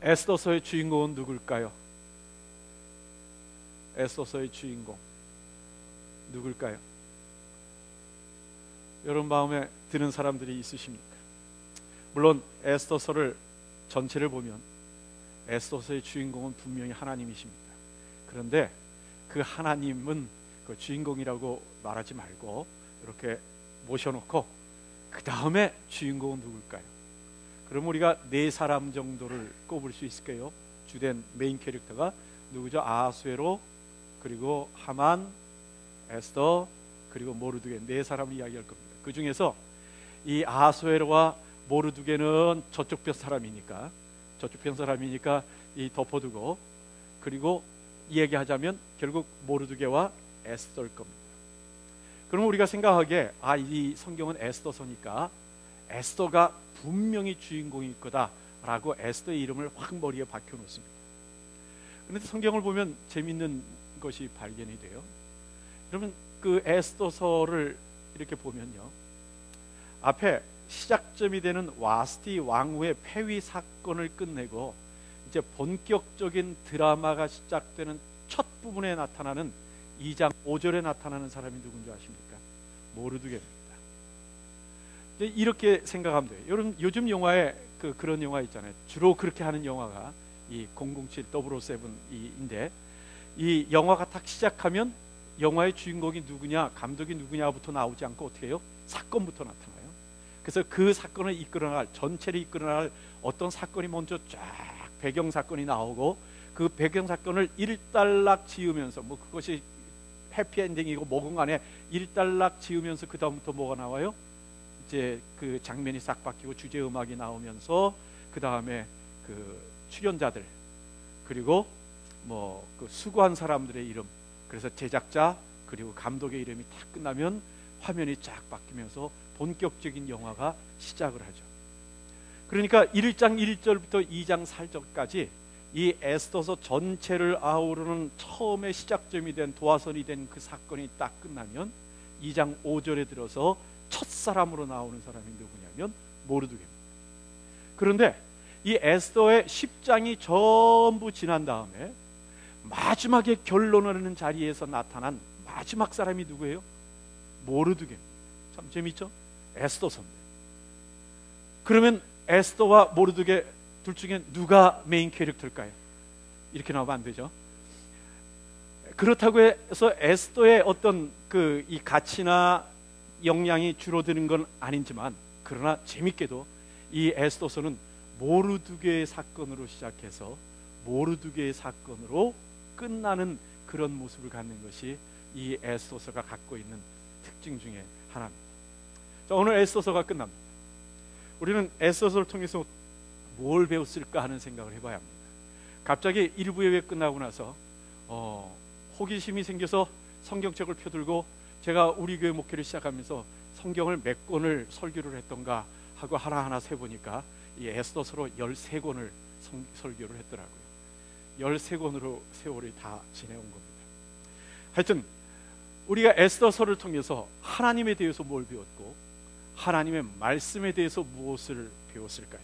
에스더서의 주인공은 누굴까요? 에스더서의 주인공 누굴까요? 여러분 마음에 드는 사람들이 있으십니까? 물론 에스더서를 전체를 보면 에스더서의 주인공은 분명히 하나님이십니다. 그런데 그 하나님은 그 주인공이라고 말하지 말고 이렇게 모셔놓고 그 다음에 주인공은 누굴까요? 그럼 우리가 네 사람 정도를 꼽을 수 있을까요? 주된 메인 캐릭터가 누구죠? 아하수에로, 그리고 하만, 에스더, 그리고 모르드게, 네 사람을 이야기할 겁니다. 그 중에서 이 아하수에로와 모르드게는 저쪽 편 사람이니까 이 덮어두고, 그리고 얘기하자면 결국 모르드게와 에스더일 겁니다. 그럼 우리가 생각하기에 이 성경은 에스더서니까 에스더가 분명히 주인공일 거다라고 에스더의 이름을 확 머리에 박혀 놓습니다. 그런데 성경을 보면 재밌는 것이 발견이 돼요. 여러분 그 에스더서를 이렇게 보면요, 앞에 시작점이 되는 와스티 왕후의 폐위 사건을 끝내고 이제 본격적인 드라마가 시작되는 첫 부분에 나타나는 2장 5절에 나타나는 사람이 누군지 아십니까? 모르드게입니다. 이렇게 생각하면 돼요. 여러분 요즘 영화에 그런 영화 있잖아요. 주로 그렇게 하는 영화가 이 007 007인데, 이 영화가 딱 시작하면 영화의 주인공이 누구냐, 감독이 누구냐부터 나오지 않고 어떻게 해요? 사건부터 나타나요. 그래서 그 사건을 이끌어나갈, 전체를 이끌어나갈 어떤 사건이 먼저 쫙 배경 사건이 나오고, 그 배경 사건을 일단락 지으면서, 뭐 그것이 해피엔딩이고 뭐건 간에 일단락 지으면서 그 다음부터 뭐가 나와요? 이제 그 장면이 싹 바뀌고 주제 음악이 나오면서 그 다음에 그 출연자들, 그리고 뭐 그 수고한 사람들의 이름, 그래서 제작자 그리고 감독의 이름이 다 끝나면 화면이 쫙 바뀌면서 본격적인 영화가 시작을 하죠. 그러니까 1장 1절부터 2장 4절까지 이 에스더서 전체를 아우르는 처음에 시작점이 된, 도화선이 된 그 사건이 딱 끝나면 2장 5절에 들어서 첫사람으로 나오는 사람이 누구냐면 모르드게입니다. 그런데 이 에스더의 10장이 전부 지난 다음에 마지막에 결론을 내는 자리에서 나타난 마지막 사람이 누구예요? 모르드게입니다. 참 재밌죠? 에스더서입니다. 그러면 에스더와 모르드게 둘 중에 누가 메인 캐릭터일까요? 이렇게 나오면 안 되죠. 그렇다고 해서 에스더의 어떤 이 가치나 역량이 줄어드는 건 아니지만, 그러나 재밌게도 이 에스더서는 모르드게의 사건으로 시작해서 모르드게의 사건으로 끝나는 그런 모습을 갖는 것이 이 에스더서가 갖고 있는 특징 중에 하나입니다. 자, 오늘 에스더서가 끝납니다. 우리는 에스더서를 통해서 뭘 배웠을까 하는 생각을 해봐야 합니다. 갑자기 1부 예배 끝나고 나서 호기심이 생겨서 성경책을 펴들고, 제가 우리 교회 목회를 시작하면서 성경을 몇 권을 설교를 했던가 하고 하나하나 세보니까 이 에스더서로 13권을 설교를 했더라고요. 13권으로 세월이 다 지내온 겁니다. 하여튼 우리가 에스더서를 통해서 하나님에 대해서 뭘 배웠고, 하나님의 말씀에 대해서 무엇을 배웠을까요?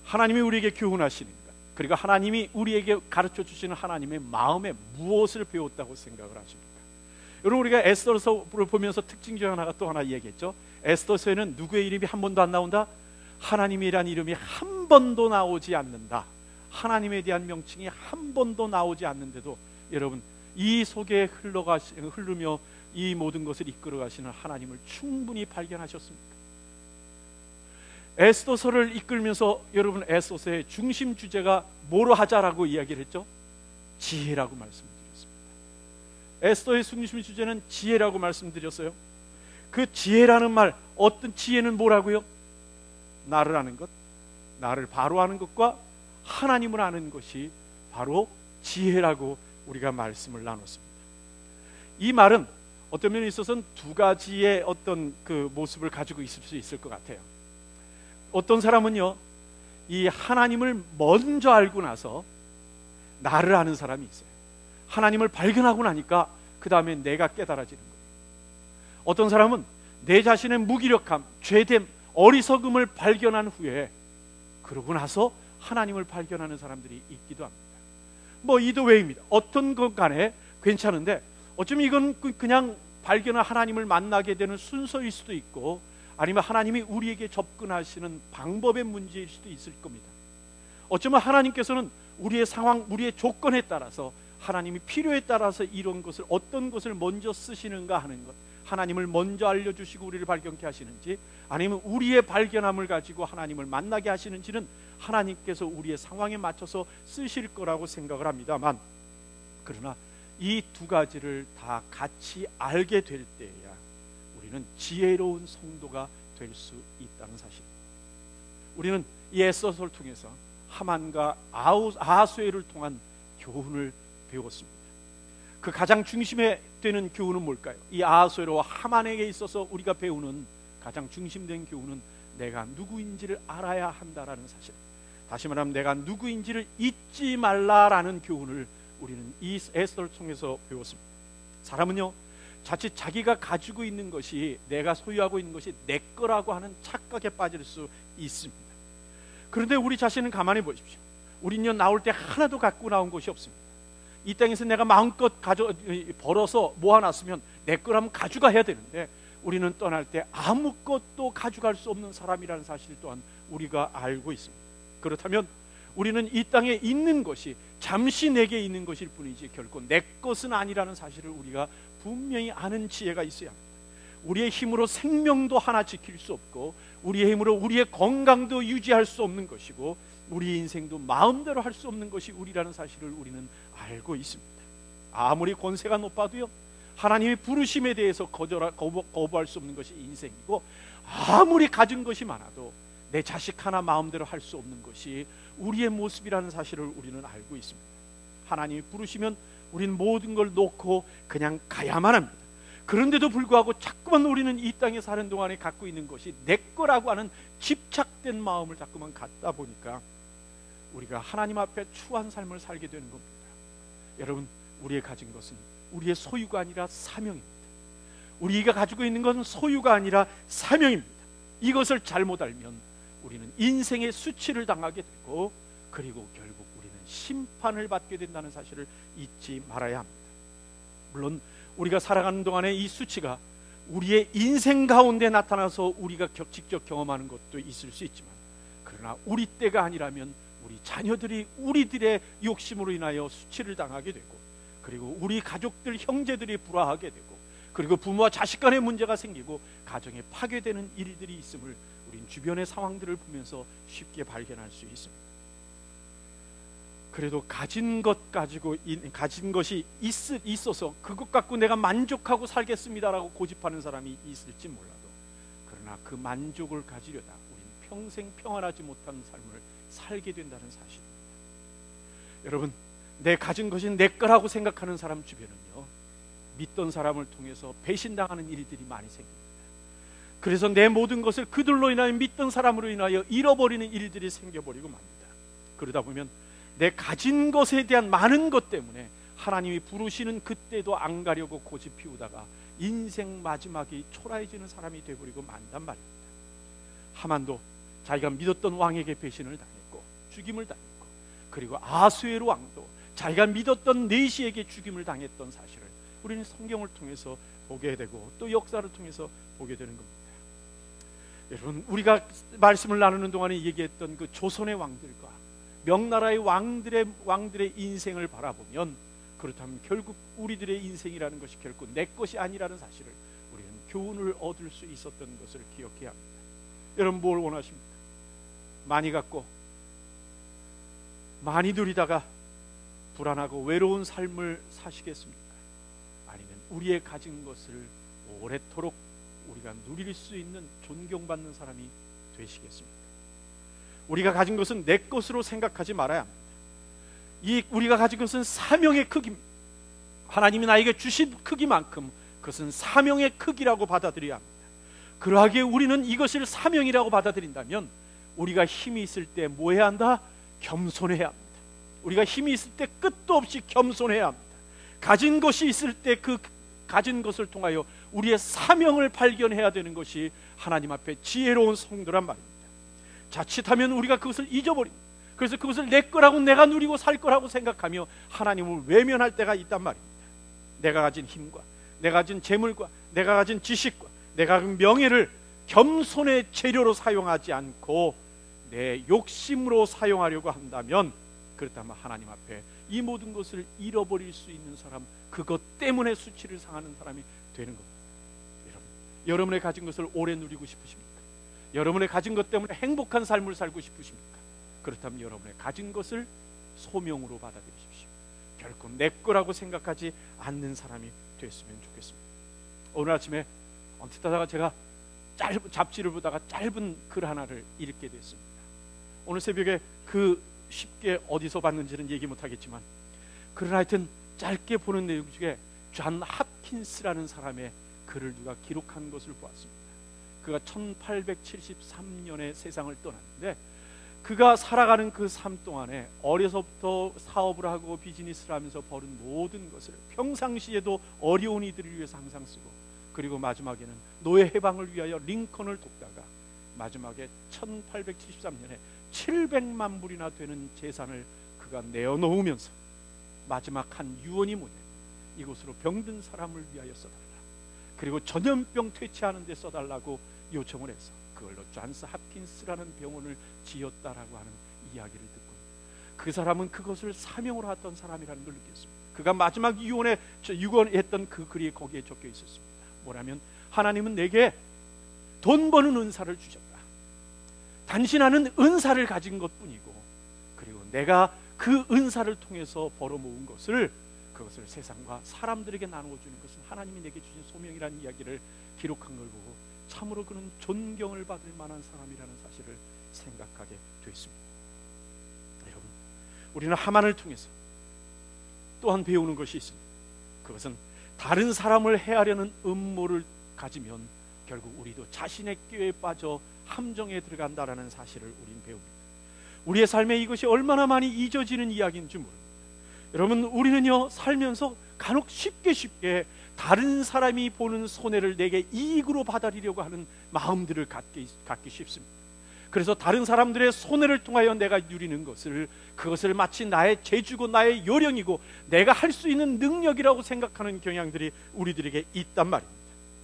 하나님이 우리에게 교훈하시는 것, 그리고 하나님이 우리에게 가르쳐 주시는 하나님의 마음에 무엇을 배웠다고 생각을 하십니까? 여러분 우리가 에스더서를 보면서 특징 중 하나가 또 하나 얘기했죠. 에스더서에는 누구의 이름이 한 번도 안 나온다? 하나님이란 이름이 한 번도 나오지 않는다. 하나님에 대한 명칭이 한 번도 나오지 않는데도 여러분 이 속에 흐르며 이 모든 것을 이끌어 가시는 하나님을 충분히 발견하셨습니까? 에스더서를 이끌면서 여러분 에스더서의 중심 주제가 뭐로 하자라고 이야기를 했죠? 지혜라고 말씀드렸습니다. 에스더의 중심 주제는 지혜라고 말씀드렸어요. 그 지혜라는 말, 어떤 지혜는 뭐라고요? 나를 아는 것, 나를 바로 아는 것과 하나님을 아는 것이 바로 지혜라고 우리가 말씀을 나눴습니다. 이 말은 어떤 면에 있어서는 두 가지의 어떤 그 모습을 가지고 있을 수 있을 것 같아요. 어떤 사람은요, 이 하나님을 먼저 알고 나서 나를 아는 사람이 있어요. 하나님을 발견하고 나니까 그 다음에 내가 깨달아지는 거예요. 어떤 사람은 내 자신의 무기력함, 죄됨, 어리석음을 발견한 후에 그러고 나서 하나님을 발견하는 사람들이 있기도 합니다. 뭐 이도 외입니다. 어떤 것 간에 괜찮은데 어쩌면 이건 그냥 발견한 하나님을 만나게 되는 순서일 수도 있고, 아니면 하나님이 우리에게 접근하시는 방법의 문제일 수도 있을 겁니다. 어쩌면 하나님께서는 우리의 상황, 우리의 조건에 따라서, 하나님이 필요에 따라서 이런 것을, 어떤 것을 먼저 쓰시는가 하는 것, 하나님을 먼저 알려주시고 우리를 발견케 하시는지, 아니면 우리의 발견함을 가지고 하나님을 만나게 하시는지는 하나님께서 우리의 상황에 맞춰서 쓰실 거라고 생각을 합니다만, 그러나 이 두 가지를 다 같이 알게 될 때야 우리는 지혜로운 성도가 될 수 있다는 사실. 우리는 이 에스더서를 통해서 하만과 아하수에를 통한 교훈을 배웠습니다. 그 가장 중심에 되는 교훈은 뭘까요? 이 아하수에와 하만에게 있어서 우리가 배우는 가장 중심된 교훈은 내가 누구인지를 알아야 한다라는 사실. 다시 말하면 내가 누구인지를 잊지 말라라는 교훈을 우리는 이 에스더를 통해서 배웠습니다. 사람은요, 자칫 자기가 가지고 있는 것이, 내가 소유하고 있는 것이 내 거라고 하는 착각에 빠질 수 있습니다. 그런데 우리 자신은 가만히 보십시오. 우리는요, 나올 때 하나도 갖고 나온 것이 없습니다. 이 땅에서 내가 마음껏 벌어서 모아놨으면 내 거라면 가져가야 되는데, 우리는 떠날 때 아무것도 가져갈 수 없는 사람이라는 사실 또한 우리가 알고 있습니다. 그렇다면 우리는 이 땅에 있는 것이 잠시 내게 있는 것일 뿐이지 결코 내 것은 아니라는 사실을 우리가 분명히 아는 지혜가 있어야 합니다. 우리의 힘으로 생명도 하나 지킬 수 없고, 우리의 힘으로 우리의 건강도 유지할 수 없는 것이고, 우리 인생도 마음대로 할 수 없는 것이 우리라는 사실을 우리는 알고 있습니다. 아무리 권세가 높아도요, 하나님의 부르심에 대해서 거부할 수 없는 것이 인생이고, 아무리 가진 것이 많아도 내 자식 하나 마음대로 할 수 없는 것이 우리의 모습이라는 사실을 우리는 알고 있습니다. 하나님이 부르시면 우리는 모든 걸 놓고 그냥 가야만 합니다. 그런데도 불구하고 자꾸만 우리는 이 땅에 사는 동안에 갖고 있는 것이 내 거라고 하는 집착된 마음을 자꾸만 갖다 보니까 우리가 하나님 앞에 추한 삶을 살게 되는 겁니다. 여러분, 우리의 가진 것은 우리의 소유가 아니라 사명입니다. 우리가 가지고 있는 것은 소유가 아니라 사명입니다. 이것을 잘못 알면 우리는 인생의 수치를 당하게 되고, 그리고 결국 우리는 심판을 받게 된다는 사실을 잊지 말아야 합니다. 물론 우리가 살아가는 동안에 이 수치가 우리의 인생 가운데 나타나서 우리가 직접 경험하는 것도 있을 수 있지만, 그러나 우리 때가 아니라면 우리 자녀들이 우리들의 욕심으로 인하여 수치를 당하게 되고, 그리고 우리 가족들, 형제들이 불화하게 되고, 그리고 부모와 자식 간의 문제가 생기고 가정에 파괴되는 일들이 있음을 우린 주변의 상황들을 보면서 쉽게 발견할 수 있습니다. 그래도 가진 것이 있어서 그것 갖고 내가 만족하고 살겠습니다라고 고집하는 사람이 있을지 몰라도, 그러나 그 만족을 가지려다 우리는 평생 평안하지 못한 삶을 살게 된다는 사실입니다. 여러분, 내 가진 것이 내 거라고 생각하는 사람 주변은요, 믿던 사람을 통해서 배신당하는 일들이 많이 생깁니다. 그래서 내 모든 것을 그들로 인하여, 믿던 사람으로 인하여 잃어버리는 일들이 생겨버리고 맙니다. 그러다 보면 내 가진 것에 대한 많은 것 때문에 하나님이 부르시는 그때도 안 가려고 고집 피우다가 인생 마지막이 초라해지는 사람이 되어버리고 만단 말입니다. 하만도 자기가 믿었던 왕에게 배신을 당했고 죽임을 당했고, 그리고 아하수에로 왕도 자기가 믿었던 내시에게 죽임을 당했던 사실을 우리는 성경을 통해서 보게 되고 또 역사를 통해서 보게 되는 겁니다. 여러분, 우리가 말씀을 나누는 동안에 얘기했던 그 조선의 왕들과 명나라의 왕들의 인생을 바라보면, 그렇다면 결국 우리들의 인생이라는 것이 결코 내 것이 아니라는 사실을 우리는 교훈을 얻을 수 있었던 것을 기억해야 합니다. 여러분, 뭘 원하십니까? 많이 갖고 많이 누리다가 불안하고 외로운 삶을 사시겠습니까? 아니면 우리의 가진 것을 오래도록 우리가 누릴 수 있는 존경받는 사람이 되시겠습니까? 우리가 가진 것은 내 것으로 생각하지 말아야 합니다. 우리가 가진 것은 사명의 크기입니다. 하나님이 나에게 주신 크기만큼 그것은 사명의 크기라고 받아들여야 합니다. 그러하기에 우리는 이것을 사명이라고 받아들인다면 우리가 힘이 있을 때 뭐 해야 한다? 겸손해야 합니다. 우리가 힘이 있을 때 끝도 없이 겸손해야 합니다. 가진 것이 있을 때 그 가진 것을 통하여 우리의 사명을 발견해야 되는 것이 하나님 앞에 지혜로운 성도란 말입니다. 자칫하면 우리가 그것을 잊어버립니다. 그래서 그것을 내 거라고, 내가 누리고 살 거라고 생각하며 하나님을 외면할 때가 있단 말입니다. 내가 가진 힘과 내가 가진 재물과 내가 가진 지식과 내가 가진 명예를 겸손의 재료로 사용하지 않고 내 욕심으로 사용하려고 한다면, 그렇다면 하나님 앞에 이 모든 것을 잃어버릴 수 있는 사람, 그것 때문에 수치를 상하는 사람이 되는 겁니다. 여러분의 가진 것을 오래 누리고 싶으십니까? 여러분의 가진 것 때문에 행복한 삶을 살고 싶으십니까? 그렇다면 여러분의 가진 것을 소명으로 받아들이십시오. 결코 내 거라고 생각하지 않는 사람이 됐으면 좋겠습니다. 오늘 아침에 언뜻 하다가 제가 짧은 잡지를 보다가 짧은 글 하나를 읽게 됐습니다. 오늘 새벽에 그 쉽게 어디서 봤는지는 얘기 못하겠지만, 그러나 하여튼 짧게 보는 내용 중에 존 홉킨스라는 사람의 글을 누가 기록한 것을 보았습니다. 그가 1873년에 세상을 떠났는데, 그가 살아가는 그 삶 동안에 어려서부터 사업을 하고 비즈니스를 하면서 벌은 모든 것을 평상시에도 어려운 이들을 위해서 항상 쓰고, 그리고 마지막에는 노예 해방을 위하여 링컨을 돕다가 마지막에 1873년에 700만 불이나 되는 재산을 그가 내어놓으면서 마지막 한 유언이 뭐냐, 이곳으로 병든 사람을 위하여 써달라, 그리고 전염병 퇴치하는 데 써달라고 요청을 해서 그걸로 존스 홉킨스라는 병원을 지었다라고 하는 이야기를 듣고, 그 사람은 그것을 사명으로 했던 사람이라는 걸 느꼈습니다. 그가 마지막 유언했던 그 글이 거기에 적혀 있었습니다. 뭐라면, 하나님은 내게 돈 버는 은사를 주셨다. 단신하는 은사를 가진 것뿐이고, 그리고 내가 그 은사를 통해서 벌어 모은 것을, 그것을 세상과 사람들에게 나누어주는 것은 하나님이 내게 주신 소명이라는 이야기를 기록한 걸 보고 참으로 그는 존경을 받을 만한 사람이라는 사실을 생각하게 됐습니다. 여러분, 우리는 하만을 통해서 또한 배우는 것이 있습니다. 그것은 다른 사람을 해하려는 음모를 가지면 결국 우리도 자신의 꾀에 빠져 함정에 들어간다라는 사실을 우린 배웁니다. 우리의 삶에 이것이 얼마나 많이 잊어지는 이야기인지 모릅니다. 여러분, 우리는요 살면서 간혹 쉽게 다른 사람이 보는 손해를 내게 이익으로 받아들이려고 하는 마음들을 갖기 쉽습니다. 그래서 다른 사람들의 손해를 통하여 내가 누리는 것을, 그것을 마치 나의 재주고 나의 요령이고 내가 할 수 있는 능력이라고 생각하는 경향들이 우리들에게 있단 말입니다.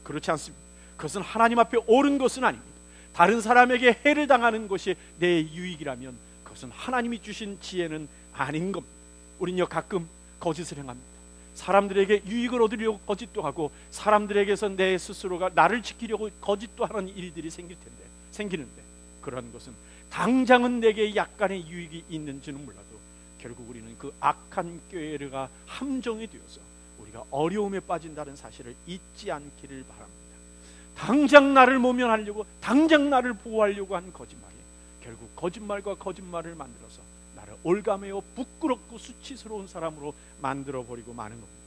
그렇지 않습니다. 그것은 하나님 앞에 옳은 것은 아닙니다. 다른 사람에게 해를 당하는 것이 내 유익이라면 그것은 하나님이 주신 지혜는 아닌 겁니다. 우리는요 가끔 거짓을 행합니다. 사람들에게 유익을 얻으려고 거짓도 하고, 사람들에게서 내 스스로가 나를 지키려고 거짓도 하는 일들이 생기는데 그러한 것은 당장은 내게 약간의 유익이 있는지는 몰라도 결국 우리는 그 악한 꾀가 함정이 되어서 우리가 어려움에 빠진다는 사실을 잊지 않기를 바랍니다. 당장 나를 모면하려고, 당장 나를 보호하려고 하는 거짓말이 결국 거짓말과 거짓말을 만들어서 나를 올가매어 부끄럽고 수치스러운 사람으로 만들어버리고 마는 겁니다.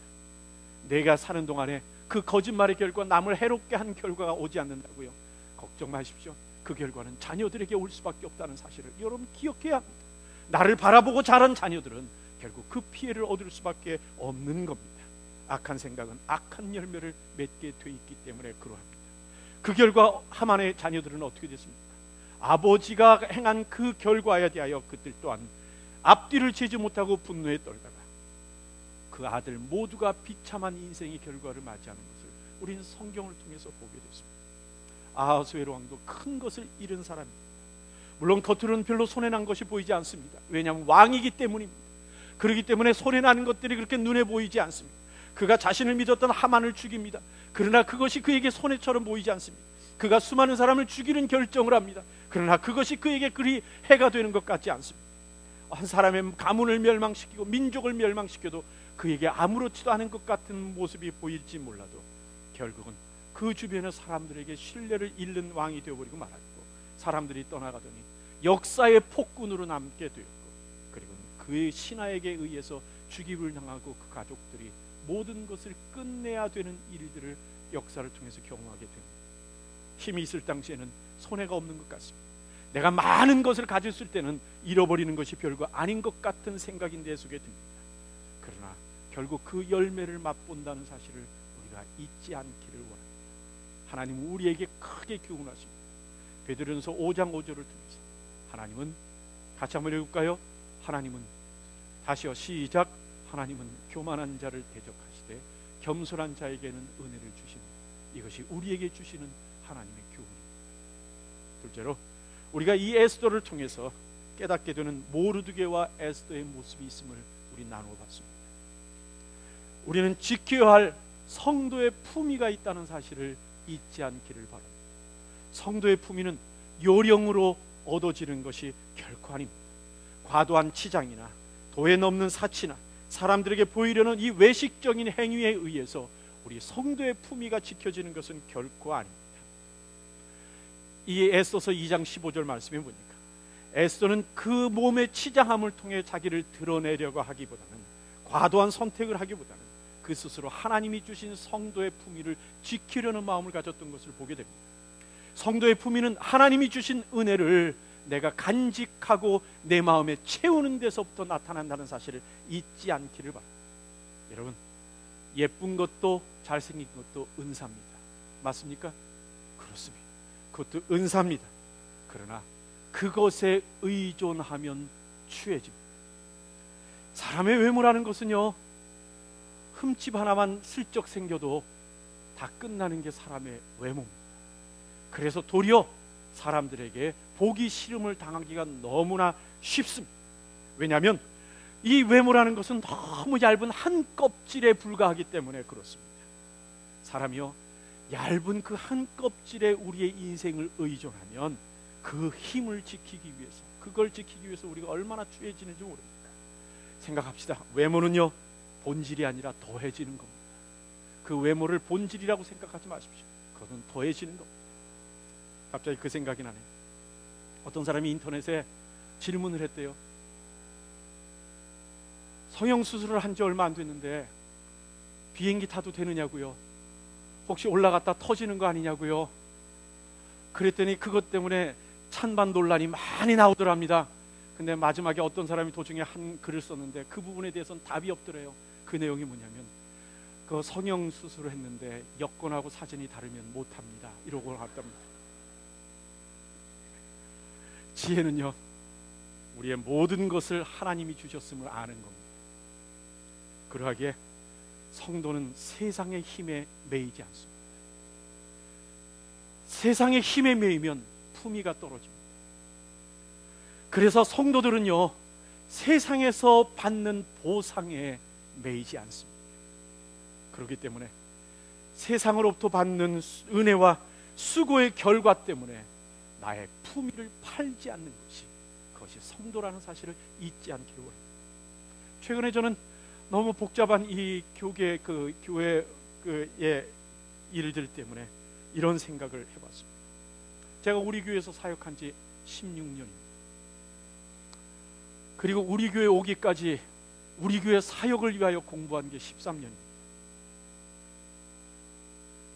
내가 사는 동안에 그 거짓말의 결과 남을 해롭게 한 결과가 오지 않는다고요? 걱정 마십시오. 그 결과는 자녀들에게 올 수밖에 없다는 사실을 여러분 기억해야 합니다. 나를 바라보고 자란 자녀들은 결국 그 피해를 얻을 수밖에 없는 겁니다. 악한 생각은 악한 열매를 맺게 돼 있기 때문에 그러합니다. 그 결과 하만의 자녀들은 어떻게 됐습니까? 아버지가 행한 그 결과에 대하여 그들 또한 앞뒤를 채지 못하고 분노에 떨다가 그 아들 모두가 비참한 인생의 결과를 맞이하는 것을 우리는 성경을 통해서 보게 됐습니다. 아하수에로 왕도 큰 것을 잃은 사람입니다. 물론 겉으로는 별로 손해난 것이 보이지 않습니다. 왜냐하면 왕이기 때문입니다. 그렇기 때문에 손해나는 것들이 그렇게 눈에 보이지 않습니다. 그가 자신을 믿었던 하만을 죽입니다. 그러나 그것이 그에게 손해처럼 보이지 않습니다. 그가 수많은 사람을 죽이는 결정을 합니다. 그러나 그것이 그에게 그리 해가 되는 것 같지 않습니다. 한 사람의 가문을 멸망시키고 민족을 멸망시켜도 그에게 아무렇지도 않은 것 같은 모습이 보일지 몰라도 결국은 그 주변의 사람들에게 신뢰를 잃는 왕이 되어버리고 말았고, 사람들이 떠나가더니 역사의 폭군으로 남게 되었고, 그리고 그의 신하에게 의해서 죽임을 당하고 그 가족들이 모든 것을 끝내야 되는 일들을 역사를 통해서 경험하게 됩니다. 힘이 있을 당시에는 손해가 없는 것 같습니다. 내가 많은 것을 가졌을 때는 잃어버리는 것이 별거 아닌 것 같은 생각이 내 속에 듭니다. 그러나 결국 그 열매를 맛본다는 사실을 우리가 잊지 않기를 원합니다. 하나님은 우리에게 크게 교훈하십니다. 베드로전서 5장 5절을 통해서 하나님은 같이 한번 읽을까요? 하나님은, 다시요, 시작. 하나님은 교만한 자를 대적하시되 겸손한 자에게는 은혜를 주시는, 이것이 우리에게 주시는 하나님의 교훈입니다. 둘째로, 우리가 이 에스더를 통해서 깨닫게 되는 모르드게와 에스더의 모습이 있음을 우리 나누어 봤습니다. 우리는 지켜야 할 성도의 품위가 있다는 사실을 잊지 않기를 바랍니다. 성도의 품위는 요령으로 얻어지는 것이 결코 아닙니다. 과도한 치장이나 도에 넘는 사치나 사람들에게 보이려는 이 외식적인 행위에 의해서 우리 성도의 품위가 지켜지는 것은 결코 아닙니다. 이 에스더서 2장 15절 말씀에 보니까 에스더는 그 몸의 치장함을 통해 자기를 드러내려고 하기보다는, 과도한 선택을 하기보다는 그 스스로 하나님이 주신 성도의 품위를 지키려는 마음을 가졌던 것을 보게 됩니다. 성도의 품위는 하나님이 주신 은혜를 내가 간직하고 내 마음에 채우는 데서부터 나타난다는 사실을 잊지 않기를 바랍니다. 여러분, 예쁜 것도 잘생긴 것도 은사입니다. 맞습니까? 그렇습니다. 그것도 은사입니다. 그러나 그것에 의존하면 추해집니다. 사람의 외모라는 것은요, 흠집 하나만 슬쩍 생겨도 다 끝나는 게 사람의 외모입니다. 그래서 도리어 사람들에게 보기 싫음을 당하기가 너무나 쉽습니다. 왜냐하면 이 외모라는 것은 너무 얇은 한 껍질에 불과하기 때문에 그렇습니다. 사람이요, 얇은 그 한 껍질에 우리의 인생을 의존하면 그 힘을 지키기 위해서, 그걸 지키기 위해서 우리가 얼마나 추해지는지 모릅니다. 생각합시다. 외모는요, 본질이 아니라 더해지는 겁니다. 그 외모를 본질이라고 생각하지 마십시오. 그것은 더해지는 겁니다. 갑자기 그 생각이 나네요. 어떤 사람이 인터넷에 질문을 했대요. 성형수술을 한 지 얼마 안 됐는데 비행기 타도 되느냐고요. 혹시 올라갔다 터지는 거 아니냐고요. 그랬더니 그것 때문에 찬반 논란이 많이 나오더랍니다. 근데 마지막에 어떤 사람이 도중에 한 글을 썼는데 그 부분에 대해서는 답이 없더래요. 그 내용이 뭐냐면, 그 성형수술을 했는데 여권하고 사진이 다르면 못합니다, 이러고 왔답니다. 지혜는요, 우리의 모든 것을 하나님이 주셨음을 아는 겁니다. 그러하기에 성도는 세상의 힘에 매이지 않습니다. 세상의 힘에 매이면 품위가 떨어집니다. 그래서 성도들은요, 세상에서 받는 보상에 매이지 않습니다. 그렇기 때문에 세상으로부터 받는 은혜와 수고의 결과 때문에 나의 품위를 팔지 않는 것이, 그것이 성도라는 사실을 잊지 않기를 원합니다. 최근에 저는 너무 복잡한 이 교회의 일들 때문에 이런 생각을 해봤습니다. 제가 우리 교회에서 사역한 지 16년입니다. 그리고 우리 교회 오기까지 우리 교회 사역을 위하여 공부한 게 13년입니다.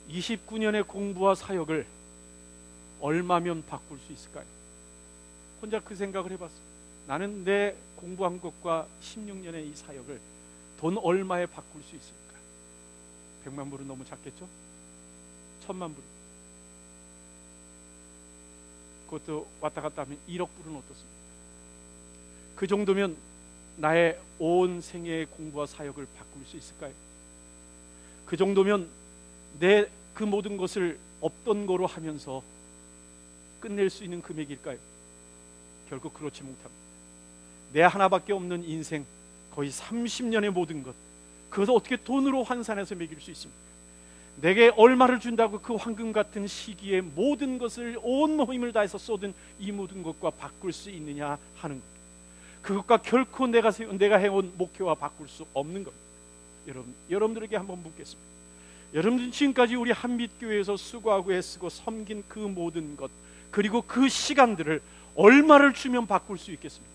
29년의 공부와 사역을 얼마면 바꿀 수 있을까요? 혼자 그 생각을 해봤습니다. 나는 내 공부한 것과 16년의 이 사역을 돈 얼마에 바꿀 수 있을까? 100만 불은 너무 작겠죠? 1000만 불, 그것도 왔다 갔다 하면 1억 불은 어떻습니까? 그 정도면 나의 온 생애의 공부와 사역을 바꿀 수 있을까요? 그 정도면 내 그 모든 것을 없던 거로 하면서 끝낼 수 있는 금액일까요? 결국 그렇지 못합니다. 내 하나밖에 없는 인생, 거의 30년의 모든 것, 그것을 어떻게 돈으로 환산해서 매길 수 있습니까? 내게 얼마를 준다고 그 황금 같은 시기에 모든 것을 온 힘을 다해서 쏟은 이 모든 것과 바꿀 수 있느냐 하는 것, 그것과 결코 내가 해온 목표와 바꿀 수 없는 겁니다. 여러분들에게 한번 묻겠습니다. 여러분들 지금까지 우리 한빛교회에서 수고하고 애쓰고 섬긴 그 모든 것, 그리고 그 시간들을 얼마를 주면 바꿀 수 있겠습니까?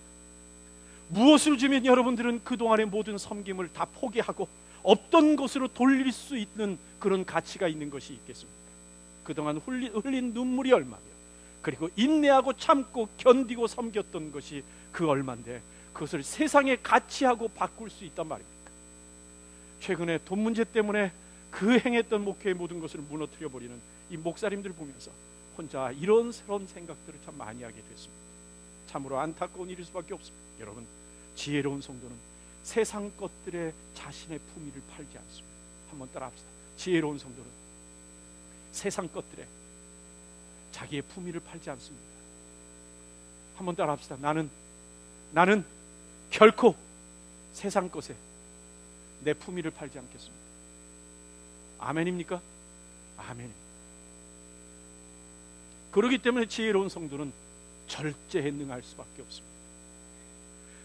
무엇을 주면 여러분들은 그동안의 모든 섬김을 다 포기하고 없던 것으로 돌릴 수 있는 그런 가치가 있는 것이 있겠습니까? 그동안 흘린 눈물이 얼마며, 그리고 인내하고 참고 견디고 섬겼던 것이 그 얼마인데 그것을 세상에 가치하고 바꿀 수 있단 말입니까? 최근에 돈 문제 때문에 그 행했던 목회의 모든 것을 무너뜨려 버리는 이 목사님들 보면서 혼자 이런저런 생각들을 참 많이 하게 됐습니다. 참으로 안타까운 일일 수밖에 없습니다. 여러분, 지혜로운 성도는 세상 것들에 자신의 품위를 팔지 않습니다. 한번 따라합시다. 지혜로운 성도는 세상 것들에 자기의 품위를 팔지 않습니다. 한번 따라합시다. 나는 결코 세상 것에 내 품위를 팔지 않겠습니다. 아멘입니까? 아멘입니다. 그렇기 때문에 지혜로운 성도는 절제에 능할 수밖에 없습니다.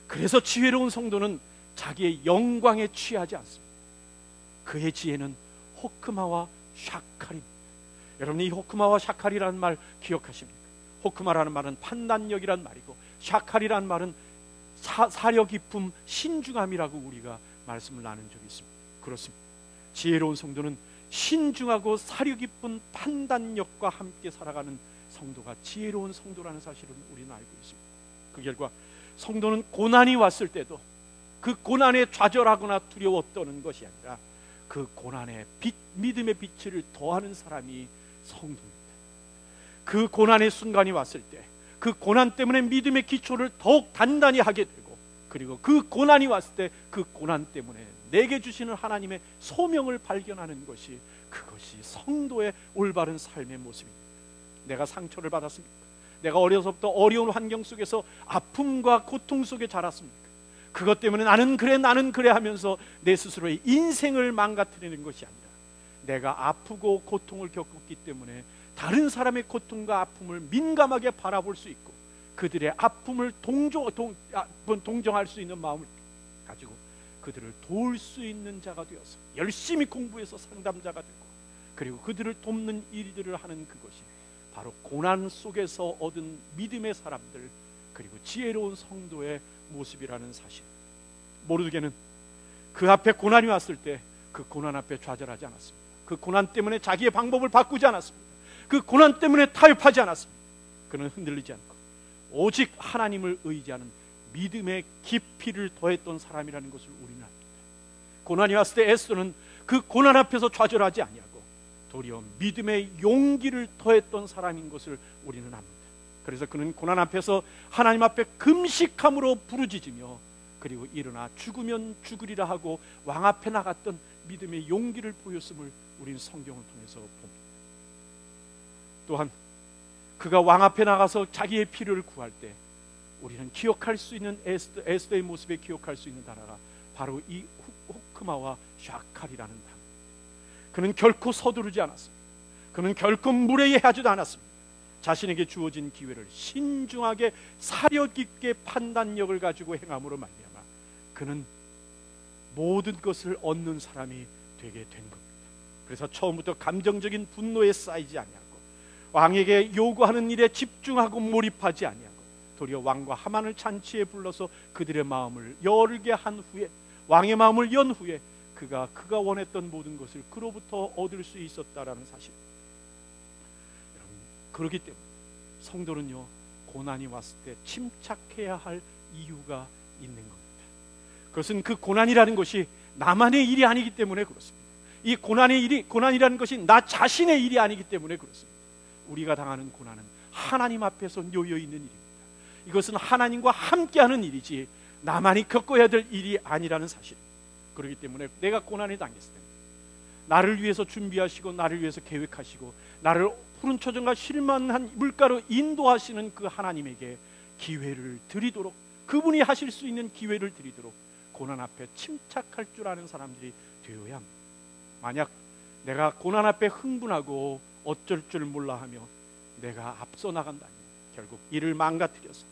그래서 지혜로운 성도는 자기의 영광에 취하지 않습니다. 그의 지혜는 호크마와 샤칼입니다. 여러분, 이 호크마와 샤칼이라는 말 기억하십니까? 호크마라는 말은 판단력이란 말이고, 샤칼이라는 말은 사려 깊음, 신중함이라고 우리가 말씀을 나눈 적이 있습니다. 그렇습니다. 지혜로운 성도는 신중하고 사려 깊은 판단력과 함께 살아가는 성도가 지혜로운 성도라는 사실을 우리는 알고 있습니다. 그 결과 성도는 고난이 왔을 때도 그 고난에 좌절하거나 두려워 떠는 것이 아니라 그 고난에 믿음의 빛을 더하는 사람이 성도입니다. 그 고난의 순간이 왔을 때 그 고난 때문에 믿음의 기초를 더욱 단단히 하게 되고, 그리고 그 고난이 왔을 때 그 고난 때문에 내게 주시는 하나님의 소명을 발견하는 것이, 그것이 성도의 올바른 삶의 모습입니다. 내가 상처를 받았습니까? 내가 어려서부터 어려운 환경 속에서 아픔과 고통 속에 자랐습니까? 그것 때문에 나는 그래 하면서 내 스스로의 인생을 망가뜨리는 것이 아니라, 내가 아프고 고통을 겪었기 때문에 다른 사람의 고통과 아픔을 민감하게 바라볼 수 있고, 그들의 아픔을 동정할 수 있는 마음을 가지고 그들을 도울 수 있는 자가 되어서 열심히 공부해서 상담자가 되고, 그리고 그들을 돕는 일들을 하는 그것이 바로 고난 속에서 얻은 믿음의 사람들, 그리고 지혜로운 성도의 모습이라는 사실. 모르드게는 그 앞에 고난이 왔을 때 그 고난 앞에 좌절하지 않았습니다. 그 고난 때문에 자기의 방법을 바꾸지 않았습니다. 그 고난 때문에 타협하지 않았습니다. 그는 흔들리지 않고 오직 하나님을 의지하는 믿음의 깊이를 더했던 사람이라는 것을 우리는 압니다. 고난이 왔을 때 에스더는 그 고난 앞에서 좌절하지 아니하고 도리어 믿음의 용기를 더했던 사람인 것을 우리는 압니다. 그래서 그는 고난 앞에서 하나님 앞에 금식함으로 부르짖으며, 그리고 일어나 죽으면 죽으리라 하고 왕 앞에 나갔던 믿음의 용기를 보였음을 우리는 성경을 통해서 봅니다. 또한 그가 왕 앞에 나가서 자기의 필요를 구할 때 우리는 기억할 수 있는 에스더의 모습에 기억할 수 있는 단어가 바로 이 호크마와 샤칼이라는 단어. 그는 결코 서두르지 않았습니다. 그는 결코 무례해하지도 않았습니다. 자신에게 주어진 기회를 신중하게 사려 깊게 판단력을 가지고 행함으로 말미암아 그는 모든 것을 얻는 사람이 되게 된 겁니다. 그래서 처음부터 감정적인 분노에 쌓이지 아니하고 왕에게 요구하는 일에 집중하고 몰입하지 아니하고 도리어 왕과 하만을 잔치에 불러서 그들의 마음을 열게 한 후에, 왕의 마음을 연 후에 그가 원했던 모든 것을 그로부터 얻을 수 있었다라는 사실. 여러분, 그렇기 때문에 성도는요, 고난이 왔을 때 침착해야 할 이유가 있는 겁니다. 그것은 그 고난이라는 것이 나만의 일이 아니기 때문에 그렇습니다. 이 고난이라는 것이 나 자신의 일이 아니기 때문에 그렇습니다. 우리가 당하는 고난은 하나님 앞에서 놓여 있는 일입니다. 이것은 하나님과 함께하는 일이지 나만이 겪어야 될 일이 아니라는 사실. 그렇기 때문에 내가 고난에 당했을 때 나를 위해서 준비하시고 나를 위해서 계획하시고 나를 푸른 초정과 실만한 물가로 인도하시는 그 하나님에게 기회를 드리도록, 그분이 하실 수 있는 기회를 드리도록 고난 앞에 침착할 줄 아는 사람들이 되어야 합니다. 만약 내가 고난 앞에 흥분하고 어쩔 줄 몰라 하며 내가 앞서 나간다면 결국 일을 망가뜨려서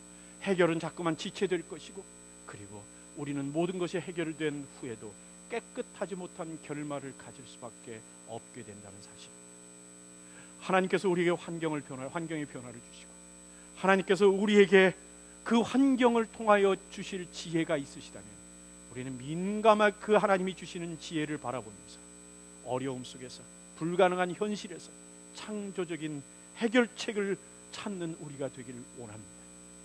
해결은 자꾸만 지체될 것이고, 그리고 우리는 모든 것이 해결된 후에도 깨끗하지 못한 결말을 가질 수밖에 없게 된다는 사실. 하나님께서 우리에게 환경의 변화를 주시고 하나님께서 우리에게 그 환경을 통하여 주실 지혜가 있으시다면 우리는 민감하게 그 하나님이 주시는 지혜를 바라보면서 어려움 속에서, 불가능한 현실에서 창조적인 해결책을 찾는 우리가 되기를 원합니다.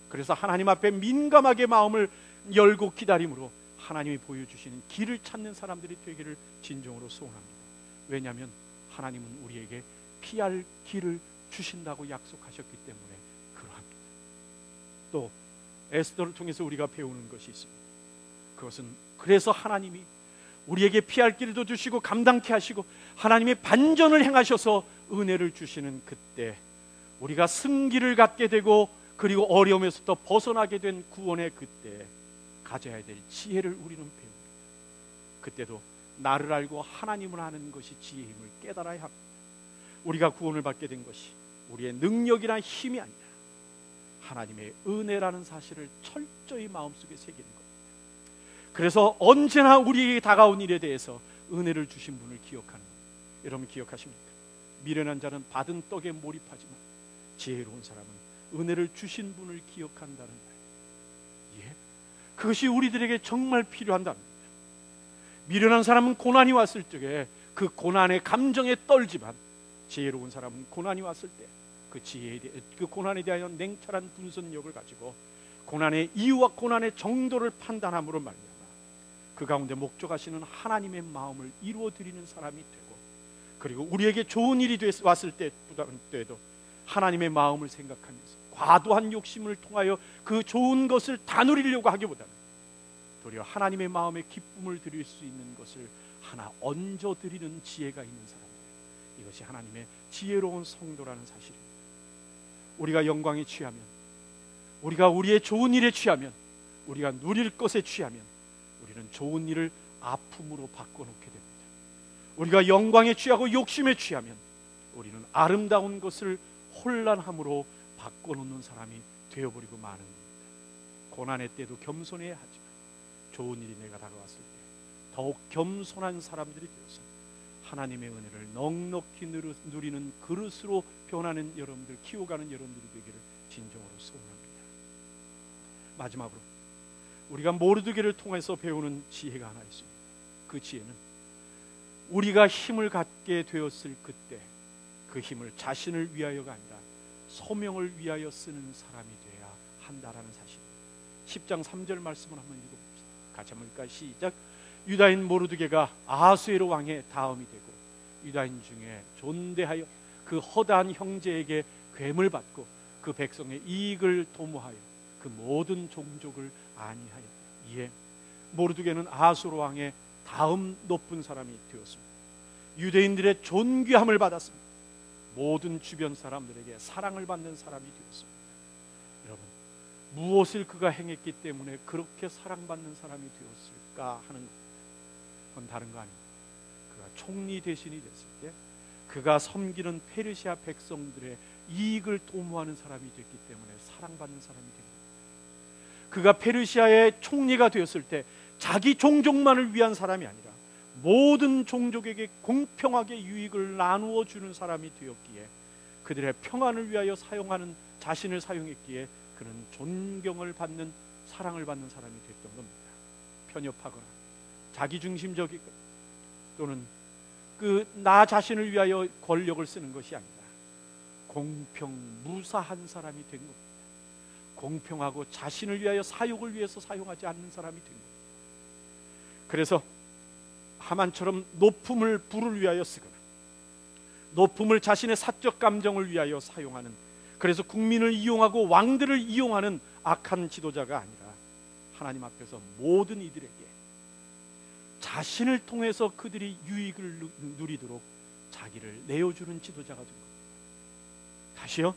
그래서 하나님 앞에 민감하게 마음을 열고 기다림으로 하나님이 보여주시는 길을 찾는 사람들이 되기를 진정으로 소원합니다. 왜냐하면 하나님은 우리에게 피할 길을 주신다고 약속하셨기 때문에 그러합니다. 또 에스더를 통해서 우리가 배우는 것이 있습니다. 그것은 그래서 하나님이 우리에게 피할 길도 주시고 감당케 하시고 하나님의 반전을 행하셔서 은혜를 주시는 그때 우리가 승기를 갖게 되고 그리고 어려움에서부터 벗어나게 된 구원의 그때 가져야 될 지혜를 우리는 배웁니다. 그때도 나를 알고 하나님을 아는 것이 지혜의 힘을 깨달아야 합니다. 우리가 구원을 받게 된 것이 우리의 능력이나 힘이 아니라 하나님의 은혜라는 사실을 철저히 마음속에 새기는 겁니다. 그래서 언제나 우리에게 다가온 일에 대해서 은혜를 주신 분을 기억하는 겁니다. 여러분 기억하십니까? 미련한 자는 받은 떡에 몰입하지만 지혜로운 사람은 은혜를 주신 분을 기억한다는 말. 예, 그것이 우리들에게 정말 필요한답니다. 미련한 사람은 고난이 왔을 적에 그 고난의 감정에 떨지만 지혜로운 사람은 고난이 왔을 때 그 고난에 대하여 냉철한 분석력을 가지고 고난의 이유와 고난의 정도를 판단함으로 말미암아 그 가운데 목적하시는 하나님의 마음을 이루어드리는 사람이 되고 그리고 우리에게 좋은 일이 왔을 때도 하나님의 마음을 생각하면서 과도한 욕심을 통하여 그 좋은 것을 다 누리려고 하기보다는 도리어 하나님의 마음에 기쁨을 드릴 수 있는 것을 하나 얹어 드리는 지혜가 있는 사람들, 이것이 하나님의 지혜로운 성도라는 사실입니다. 우리가 영광에 취하면, 우리가 우리의 좋은 일에 취하면, 우리가 누릴 것에 취하면 우리는 좋은 일을 아픔으로 바꿔놓게 됩니다. 우리가 영광에 취하고 욕심에 취하면 우리는 아름다운 것을 혼란함으로 바꿔놓는 사람이 되어버리고 마는 겁니다. 고난의 때도 겸손해야 하지만 좋은 일이 내가 다가왔을 때 더욱 겸손한 사람들이 되어서 하나님의 은혜를 넉넉히 누리는 그릇으로 변하는 여러분들, 키워가는 여러분들이 되기를 진정으로 소원합니다. 마지막으로 우리가 모르드게를 통해서 배우는 지혜가 하나 있습니다. 그 지혜는 우리가 힘을 갖게 되었을 그때 그 힘을 자신을 위하여가 아니라 소명을 위하여 쓰는 사람이 되어야 한다라는 사실입니다. 10장 3절 말씀을 한번 읽어봅시다. 같이 한번 읽을까요? 시작. 유다인 모르드게가 아하수에로 왕의 다음이 되고 유다인 중에 존대하여 그 허다한 형제에게 괴물 받고 그 백성의 이익을 도모하여 그 모든 종족을 안위하였다. 이에 모르드게는 아하수에로 왕의 다음 높은 사람이 되었습니다. 유대인들의 존귀함을 받았습니다. 모든 주변 사람들에게 사랑을 받는 사람이 되었습니다. 여러분, 무엇을 그가 행했기 때문에 그렇게 사랑받는 사람이 되었을까 하는 겁니다. 그건 다른 거 아닙니다. 그가 총리 대신이 됐을 때 그가 섬기는 페르시아 백성들의 이익을 도모하는 사람이 됐기 때문에 사랑받는 사람이 된 겁니다. 그가 페르시아의 총리가 되었을 때 자기 종족만을 위한 사람이 아니라 모든 종족에게 공평하게 유익을 나누어 주는 사람이 되었기에 그들의 평안을 위하여 사용하는 자신을 사용했기에 그는 존경을 받는, 사랑을 받는 사람이 됐던 겁니다. 편협하거나 자기중심적이거나 또는 나 자신을 위하여 권력을 쓰는 것이 아니라 공평무사한 사람이 된 겁니다. 공평하고 자신을 위하여 사욕을 위해서 사용하지 않는 사람이 된 겁니다. 그래서 하만처럼 높음을 부를 위하여 쓰거나 높음을 자신의 사적 감정을 위하여 사용하는, 그래서 국민을 이용하고 왕들을 이용하는 악한 지도자가 아니라 하나님 앞에서 모든 이들에게 자신을 통해서 그들이 유익을 누리도록 자기를 내어주는 지도자가 된 겁니다. 다시요,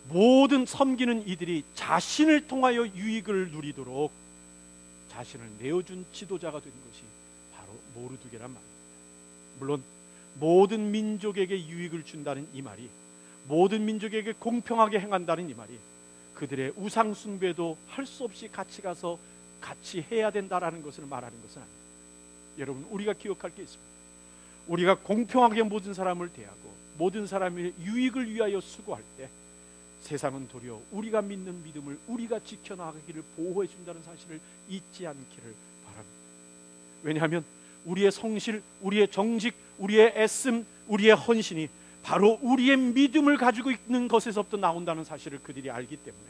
모든 섬기는 이들이 자신을 통하여 유익을 누리도록 자신을 내어준 지도자가 된 것이 바로 모르드게란 말입니다. 물론 모든 민족에게 유익을 준다는 이 말이, 모든 민족에게 공평하게 행한다는 이 말이 그들의 우상 숭배도 할 수 없이 같이 가서 같이 해야 된다라는 것을 말하는 것은 아닙니다. 여러분, 우리가 기억할 게 있습니다. 우리가 공평하게 모든 사람을 대하고 모든 사람의 유익을 위하여 수고할 때 세상은 도리어 우리가 믿는 믿음을 우리가 지켜나가기를 보호해 준다는 사실을 잊지 않기를 바랍니다. 왜냐하면 우리의 성실, 우리의 정직, 우리의 애씀, 우리의 헌신이 바로 우리의 믿음을 가지고 있는 것에서부터 나온다는 사실을 그들이 알기 때문에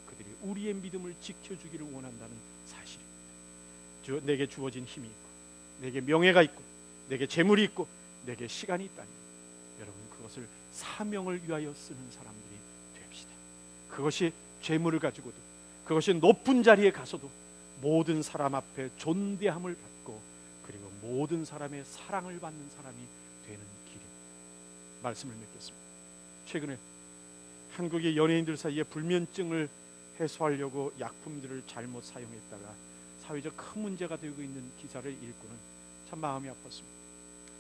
그들이 우리의 믿음을 지켜주기를 원한다는 사실입니다. 내게 주어진 힘이 있고 내게 명예가 있고 내게 재물이 있고 내게 시간이 있다니 여러분, 그것을 사명을 위하여 쓰는 사람들이 됩시다. 그것이 재물을 가지고도, 그것이 높은 자리에 가서도 모든 사람 앞에 존대함을 받고 그리고 모든 사람의 사랑을 받는 사람이 되는 길입니다. 말씀을 맺겠습니다. 최근에 한국의 연예인들 사이에 불면증을 해소하려고 약품들을 잘못 사용했다가 사회적 큰 문제가 되고 있는 기사를 읽고는 참 마음이 아팠습니다.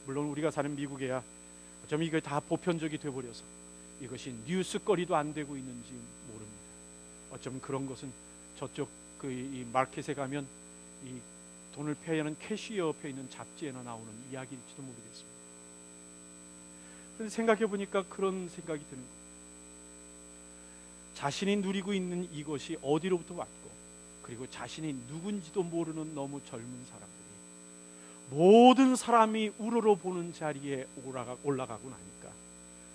물론 우리가 사는 미국에야 어쩌면 이게 다 보편적이 되어버려서 이것이 뉴스거리도 안 되고 있는지 모릅니다. 어쩌면 그런 것은 저쪽 이 마켓에 가면 이 돈을 패야 하는 캐시어 옆에 있는 잡지에나 나오는 이야기일지도 모르겠습니다. 그런데 생각해 보니까 그런 생각이 드는 거예요. 자신이 누리고 있는 이것이 어디로부터 왔고 그리고 자신이 누군지도 모르는 너무 젊은 사람들이 모든 사람이 우러러보는 자리에 올라가고 나니까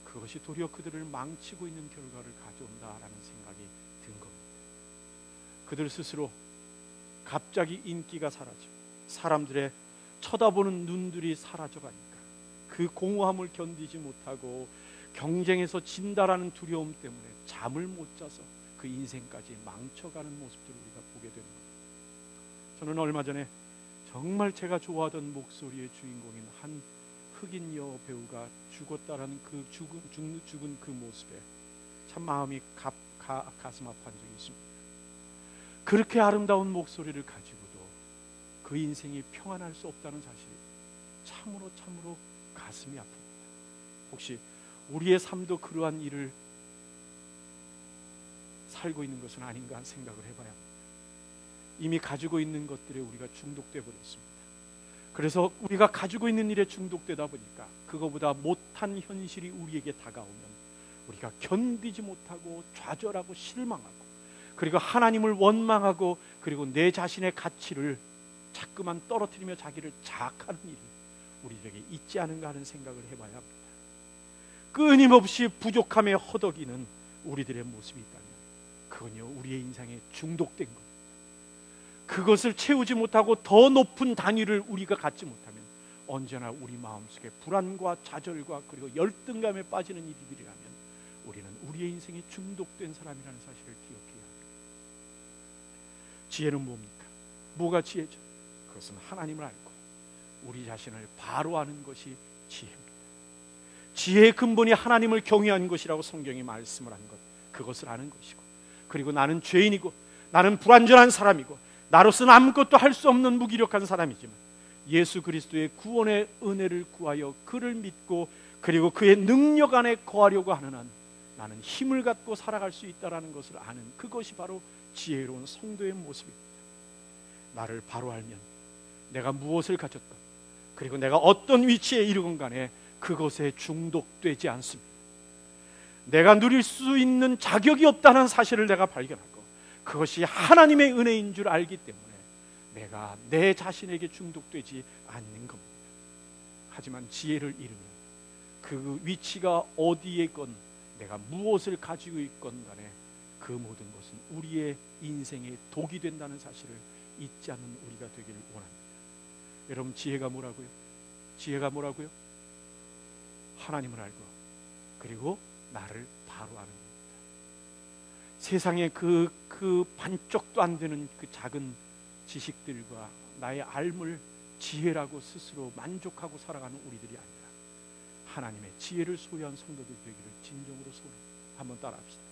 그것이 도리어 그들을 망치고 있는 결과를 가져온다라는 생각이 든 겁니다. 그들 스스로 갑자기 인기가 사라지고 사람들의 쳐다보는 눈들이 사라져가니까 그 공허함을 견디지 못하고 경쟁에서 진다라는 두려움 때문에 잠을 못 자서 그 인생까지 망쳐가는 모습들을 우리가 보게 되는 겁니다. 저는 얼마 전에 정말 제가 좋아하던 목소리의 주인공인 한 흑인 여우 배우가 죽었다라는 그 죽은 그 모습에 참 마음이 가슴 아파한 적이 있습니다. 그렇게 아름다운 목소리를 가지고도 그 인생이 평안할 수 없다는 사실이 참으로 가슴이 아픕니다. 혹시 우리의 삶도 그러한 일을 살고 있는 것은 아닌가 생각을 해봐야 합니다. 이미 가지고 있는 것들에 우리가 중독돼 버렸습니다. 그래서 우리가 가지고 있는 일에 중독되다 보니까 그거보다 못한 현실이 우리에게 다가오면 우리가 견디지 못하고 좌절하고 실망하고 그리고 하나님을 원망하고 그리고 내 자신의 가치를 자꾸만 떨어뜨리며 자기를 자학하는 일이 우리에게 있지 않은가 하는 생각을 해봐야 합니다. 끊임없이 부족함에 허덕이는 우리들의 모습이 있다면 그건요 우리의 인생에 중독된 겁니다. 그것을 채우지 못하고 더 높은 단위를 우리가 갖지 못하면 언제나 우리 마음속에 불안과 좌절과 그리고 열등감에 빠지는 일들이라면 우리는 우리의 인생에 중독된 사람이라는 사실을 기억해야 합니다. 지혜는 뭡니까? 뭐가 지혜죠? 그것은 하나님을 알고 우리 자신을 바로 아는 것이 지혜입니다. 지혜의 근본이 하나님을 경외하는 것이라고 성경이 말씀을 한 것, 그것을 아는 것이고 그리고 나는 죄인이고 나는 불완전한 사람이고 나로서는 아무것도 할 수 없는 무기력한 사람이지만 예수 그리스도의 구원의 은혜를 구하여 그를 믿고 그리고 그의 능력 안에 거하려고 하는 한 나는 힘을 갖고 살아갈 수 있다는 것을 아는 그것이 바로 지혜로운 성도의 모습입니다. 나를 바로 알면 내가 무엇을 가졌건 그리고 내가 어떤 위치에 이르건 간에 그것에 중독되지 않습니다. 내가 누릴 수 있는 자격이 없다는 사실을 내가 발견하고 그것이 하나님의 은혜인 줄 알기 때문에 내가 내 자신에게 중독되지 않는 겁니다. 하지만 지혜를 잃으면 그 위치가 어디에 있건 내가 무엇을 가지고 있건 간에 그 모든 것은 우리의 인생에 독이 된다는 사실을 잊지 않는 우리가 되기를 원합니다. 여러분 지혜가 뭐라고요? 지혜가 뭐라고요? 하나님을 알고 그리고 나를 바로 아는 겁니다. 세상에 그 반쪽도 안 되는 그 작은 지식들과 나의 알물 지혜라고 스스로 만족하고 살아가는 우리들이 아니라 하나님의 지혜를 소유한 성도들 되기를 진정으로 소원합니다. 한번 따라합시다.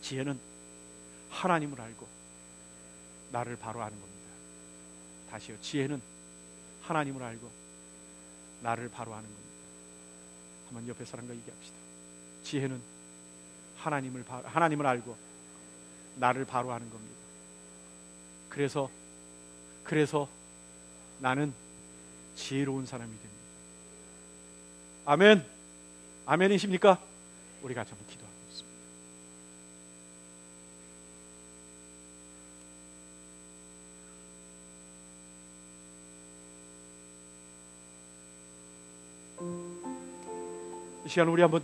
지혜는 하나님을 알고 나를 바로 아는 겁니다. 다시요. 지혜는 하나님을 알고 나를 바로 아는 겁니다. 한번 옆에 사람과 얘기합시다. 지혜는 하나님을 알고 나를 바로 아는 겁니다. 그래서 나는 지혜로운 사람이 됩니다. 아멘. 아멘이십니까? 우리 같이 한번 기도하겠습니다. 이 시간 우리 한번